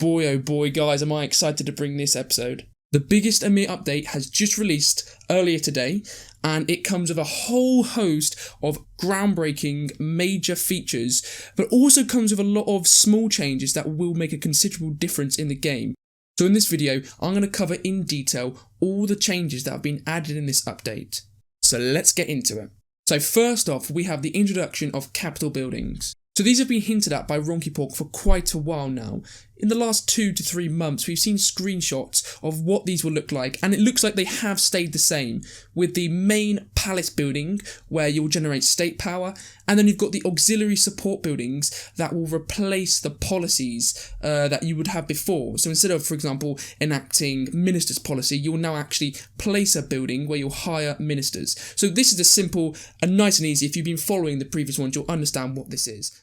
Boy oh boy guys, am I excited to bring this episode. The biggest Ymir update has just released earlier today, and it comes with a whole host of groundbreaking major features, but also comes with a lot of small changes that will make a considerable difference in the game. So in this video, I'm going to cover in detail all the changes that have been added in this update. So let's get into it. So first off, we have the introduction of capital buildings. So these have been hinted at by RonkyPork for quite a while now. In the last 2 to 3 months, we've seen screenshots of what these will look like, and it looks like they have stayed the same, with the main palace building where you'll generate state power, and then you've got the auxiliary support buildings that will replace the policies that you would have before. So instead of, for example, enacting ministers policy, you'll now actually place a building where you'll hire ministers. So this is a simple and nice and easy. If you've been following the previous ones, you'll understand what this is.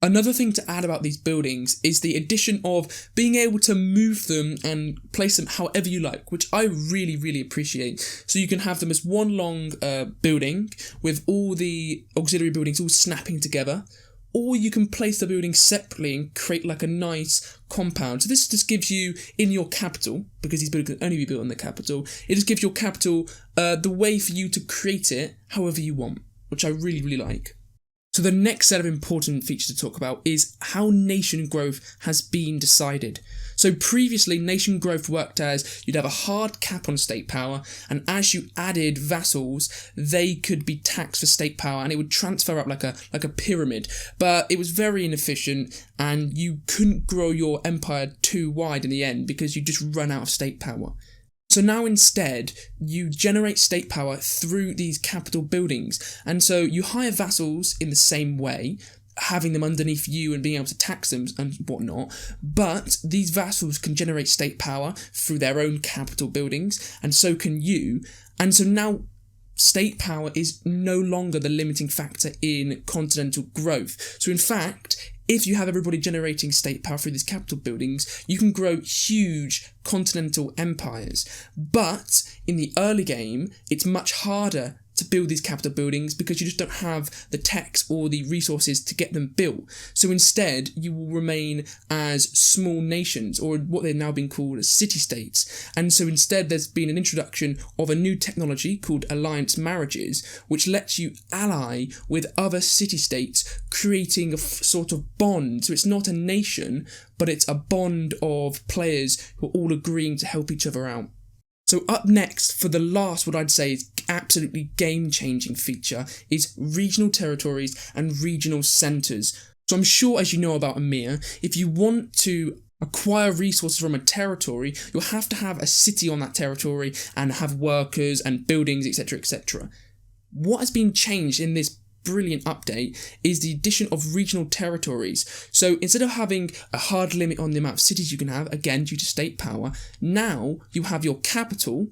Another thing to add about these buildings is the addition of being able to move them and place them however you like, which I really appreciate. So you can have them as one long building with all the auxiliary buildings all snapping together, or you can place the buildings separately and create like a nice compound. So this just gives you, in your capital, because these buildings can only be built in the capital, it just gives your capital the way for you to create it however you want, which I really like. So the next set of important features to talk about is how nation growth has been decided. So previously, nation growth worked as you'd have a hard cap on state power, and as you added vassals, they could be taxed for state power, and it would transfer up like a pyramid. But it was very inefficient, and you couldn't grow your empire too wide in the end because you just run out of state power. So now instead, you generate state power through these capital buildings. And so you hire vassals in the same way, having them underneath you and being able to tax them and whatnot. But these vassals can generate state power through their own capital buildings, and so can you. And so now state power is no longer the limiting factor in continental growth. So in fact, if you have everybody generating state power through these capital buildings, you can grow huge continental empires. But in the early game, it's much harder to build these capital buildings because you just don't have the techs or the resources to get them built. So instead, you will remain as small nations, or what they're now being called as city-states. And so instead, there's been an introduction of a new technology called alliance marriages, which lets you ally with other city-states, creating a sort of bond. So it's not a nation, but it's a bond of players who are all agreeing to help each other out. So up next, for the last, what I'd say is absolutely game-changing feature, is regional territories and regional centres. So I'm sure, as you know about Ymir, if you want to acquire resources from a territory, you'll have to have a city on that territory and have workers and buildings, etc. What has been changed in this brilliant update is the addition of regional territories. So instead of having a hard limit on the amount of cities you can have, again due to state power, now you have your capital,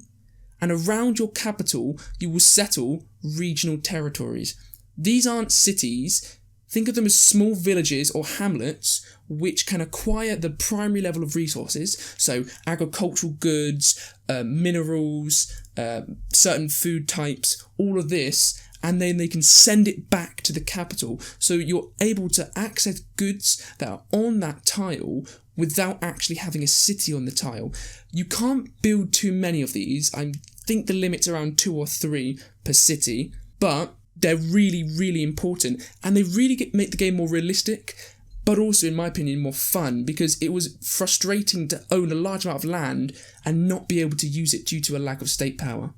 and around your capital you will settle regional territories. These aren't cities. Think of them as small villages or hamlets which can acquire the primary level of resources, so agricultural goods, minerals, certain food types, all of this, and then they can send it back to the capital. So you're able to access goods that are on that tile without actually having a city on the tile. You can't build too many of these. I think the limit's around 2 or 3 per city, but they're really important, and they really make the game more realistic, but also, in my opinion, more fun, because it was frustrating to own a large amount of land and not be able to use it due to a lack of state power.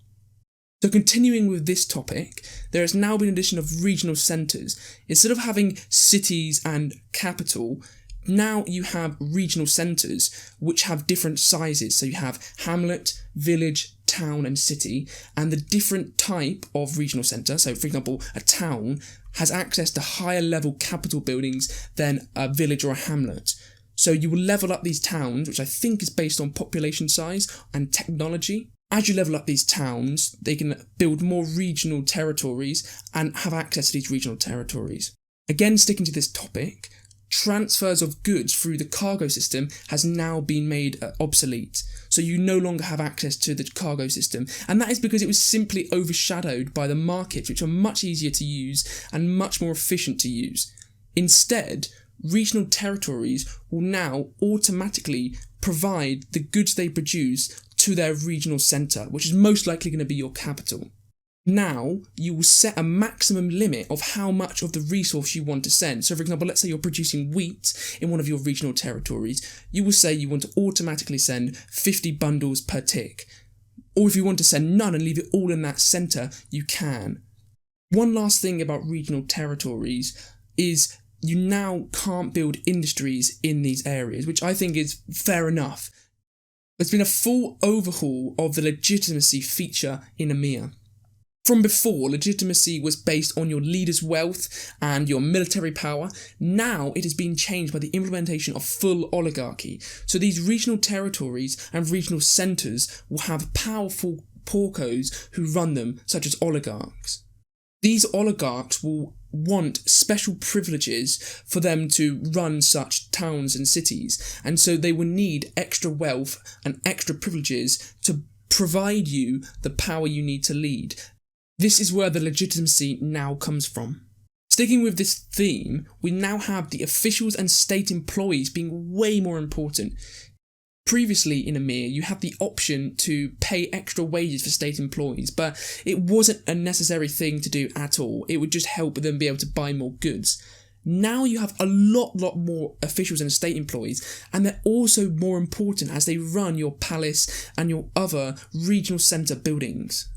So continuing with this topic, there has now been an addition of regional centres. Instead of having cities and capital, now you have regional centres which have different sizes. So you have hamlet, village, town and city, and the different type of regional centre. So for example, a town has access to higher level capital buildings than a village or a hamlet. So you will level up these towns, which I think is based on population size and technology. As you level up these towns, they can build more regional territories and have access to these regional territories. Again, sticking to this topic, transfers of goods through the cargo system has now been made obsolete. So you no longer have access to the cargo system. And that is because it was simply overshadowed by the markets, which are much easier to use and much more efficient to use. Instead, regional territories will now automatically provide the goods they produce to their regional centre, which is most likely going to be your capital. Now, you will set a maximum limit of how much of the resource you want to send. So, for example, let's say you're producing wheat in one of your regional territories. You will say you want to automatically send 50 bundles per tick. Or if you want to send none and leave it all in that centre, you can. One last thing about regional territories is you now can't build industries in these areas, which I think is fair enough. There's been a full overhaul of the legitimacy feature in Ymir. From before, legitimacy was based on your leader's wealth and your military power. Now it has been changed by the implementation of full oligarchy. So these regional territories and regional centres will have powerful porcos who run them, such as oligarchs. These oligarchs will want special privileges for them to run such towns and cities, and so they will need extra wealth and extra privileges to provide you the power you need to lead. This is where the legitimacy now comes from. Sticking with this theme, we now have the officials and state employees being way more important. Previously in Ymir, you had the option to pay extra wages for state employees, but it wasn't a necessary thing to do at all. It would just help them be able to buy more goods. Now you have a lot more officials and state employees, and they're also more important as they run your palace and your other regional centre buildings.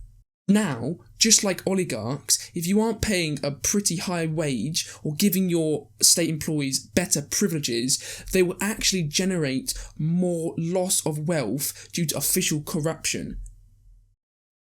Now, just like oligarchs, if you aren't paying a pretty high wage or giving your state employees better privileges, they will actually generate more loss of wealth due to official corruption.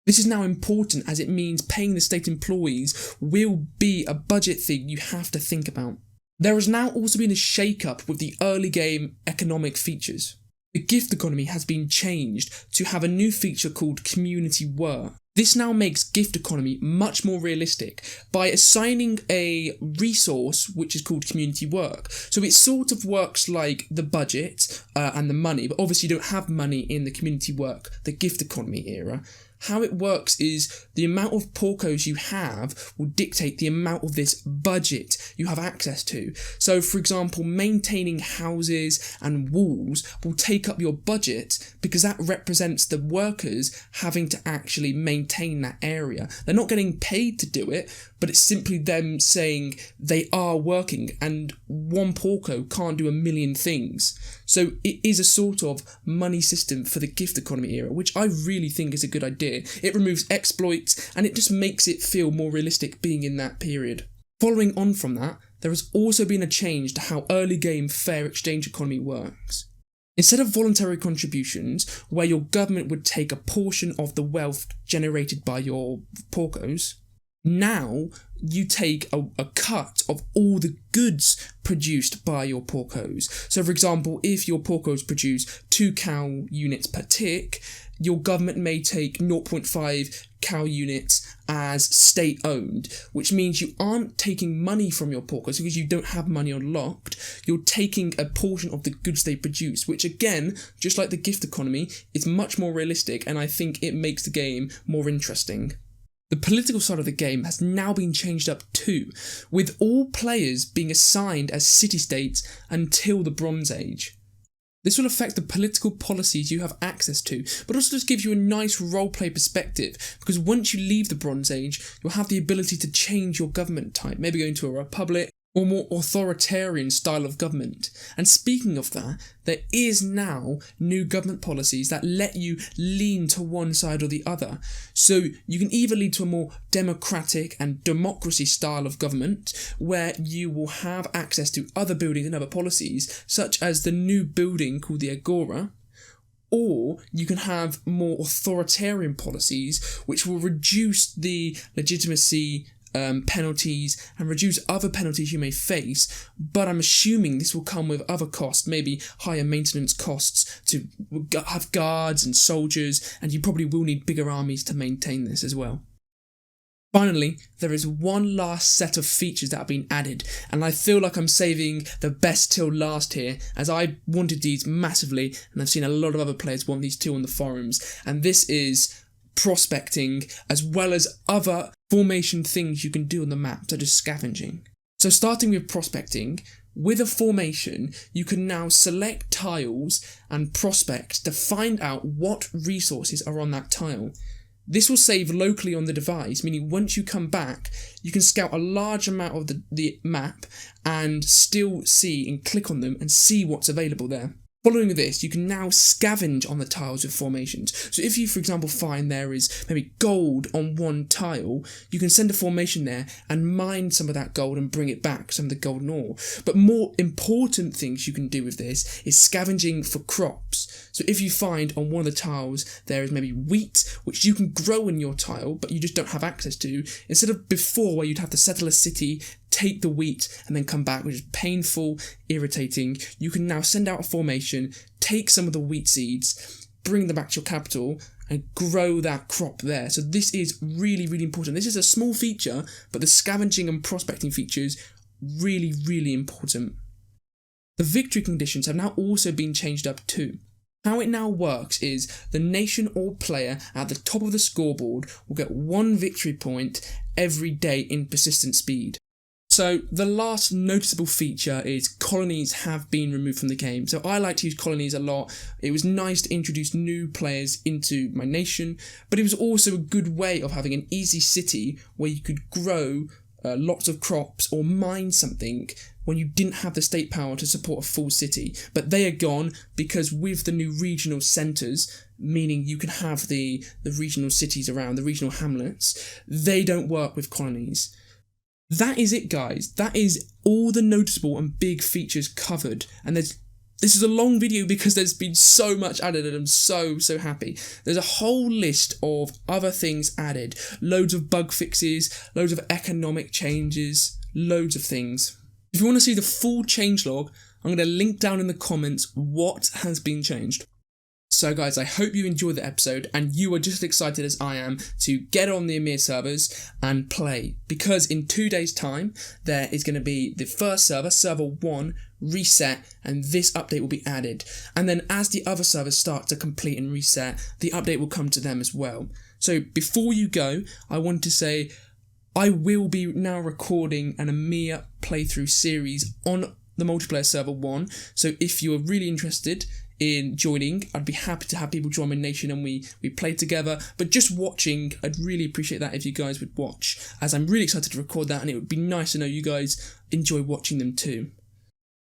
This is now important as it means paying the state employees will be a budget thing you have to think about. There has now also been a shake-up with the early game economic features. The gift economy has been changed to have a new feature called community work. This now makes gift economy much more realistic by assigning a resource which is called community work. So it sort of works like the budget and the money, but obviously you don't have money in the community work, the gift economy era. How it works is the amount of porcos you have will dictate the amount of this budget you have access to. So, for example, maintaining houses and walls will take up your budget because that represents the workers having to actually maintain that area. They're not getting paid to do it, but it's simply them saying they are working, and one porco can't do a million things. So it is a sort of money system for the gift economy era, which I really think is a good idea. It removes exploits and it just makes it feel more realistic being in that period. Following on from that, there has also been a change to how early game fair exchange economy works. Instead of voluntary contributions, where your government would take a portion of the wealth generated by your porcos, now you take a cut of all the goods produced by your porcos. So for example, if your porcos produce 2 cow units per tick, your government may take 0.5 cow units as state-owned, which means you aren't taking money from your porcos because you don't have money unlocked. You're taking a portion of the goods they produce, which again, just like the gift economy, is much more realistic, and I think it makes the game more interesting. The political side of the game has now been changed up too, with all players being assigned as city-states until the Bronze Age. This will affect the political policies you have access to, but also just gives you a nice roleplay perspective, because once you leave the Bronze Age, you'll have the ability to change your government type, maybe go into a republic, or more authoritarian style of government. And speaking of that, there is now new government policies that let you lean to one side or the other. So you can either lead to a more democratic and democracy style of government, where you will have access to other buildings and other policies, such as the new building called the Agora, or you can have more authoritarian policies, which will reduce the legitimacy penalties and reduce other penalties you may face, but I'm assuming this will come with other costs, maybe higher maintenance costs to have guards and soldiers, and you probably will need bigger armies to maintain this as well. Finally, there is one last set of features that have been added, and I feel like I'm saving the best till last here, as I wanted these massively, and I've seen a lot of other players want these too on the forums, and this is prospecting, as well as other formation things you can do on the map, such as scavenging. So starting with prospecting, With a formation, you can now select tiles and prospects to find out what resources are on that tile. This will save locally on the device, meaning once you come back, you can scout a large amount of the map and still see and click on them and see what's available there. Following this, you can now scavenge on the tiles with formations. So if you, for example, find there is maybe gold on one tile, you can send a formation there and mine some of that gold and bring it back, some of the golden ore. But more important things you can do with this is scavenging for crops. So if you find on one of the tiles there is maybe wheat, which you can grow in your tile, but you just don't have access to, instead of before where you'd have to settle a city, take the wheat and then come back, which is painful, irritating, you can now send out a formation, take some of the wheat seeds, bring them back to your capital and grow that crop there. So this is really, really important. This is a small feature, but the scavenging and prospecting features really, really important. The victory conditions have now also been changed up too. How it now works is the nation or player at the top of the scoreboard will get 1 victory point every day in persistent speed. So the last noticeable feature is colonies have been removed from the game. So I like to use colonies a lot. It was nice to introduce new players into my nation, but it was also a good way of having an easy city where you could grow lots of crops or mine something when you didn't have the state power to support a full city. But they are gone because with the new regional centres, meaning you can have the regional cities around, the regional hamlets, they don't work with colonies. That is it, guys. That is all the noticeable and big features covered. And this is a long video because there's been so much added and I'm so happy. There's a whole list of other things added. Loads of bug fixes, loads of economic changes, loads of things. If you want to see the full changelog, I'm going to link down in the comments what has been changed. So guys, I hope you enjoyed the episode and you are just as excited as I am to get on the Ymir servers and play, because in 2 days time there is going to be the first server, server 1, reset, and this update will be added, and then as the other servers start to complete and reset, the update will come to them as well. So before you go, I want to say I will be now recording an Ymir playthrough series on the multiplayer server 1, so if you are really interested in joining, I'd be happy to have people join my nation and we play together. But just watching, I'd really appreciate that if you guys would watch, as I'm really excited to record that and it would be nice to know you guys enjoy watching them too.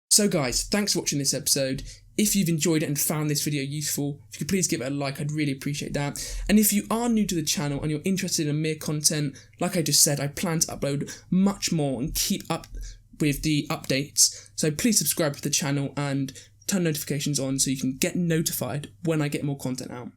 So guys, thanks for watching this episode. If you've enjoyed it and found this video useful, if you could please give it a like, I'd really appreciate that. And if you are new to the channel and you're interested in Ymir content, like I just said, I plan to upload much more and keep up with the updates. So please subscribe to the channel and turn notifications on so you can get notified when I get more content out.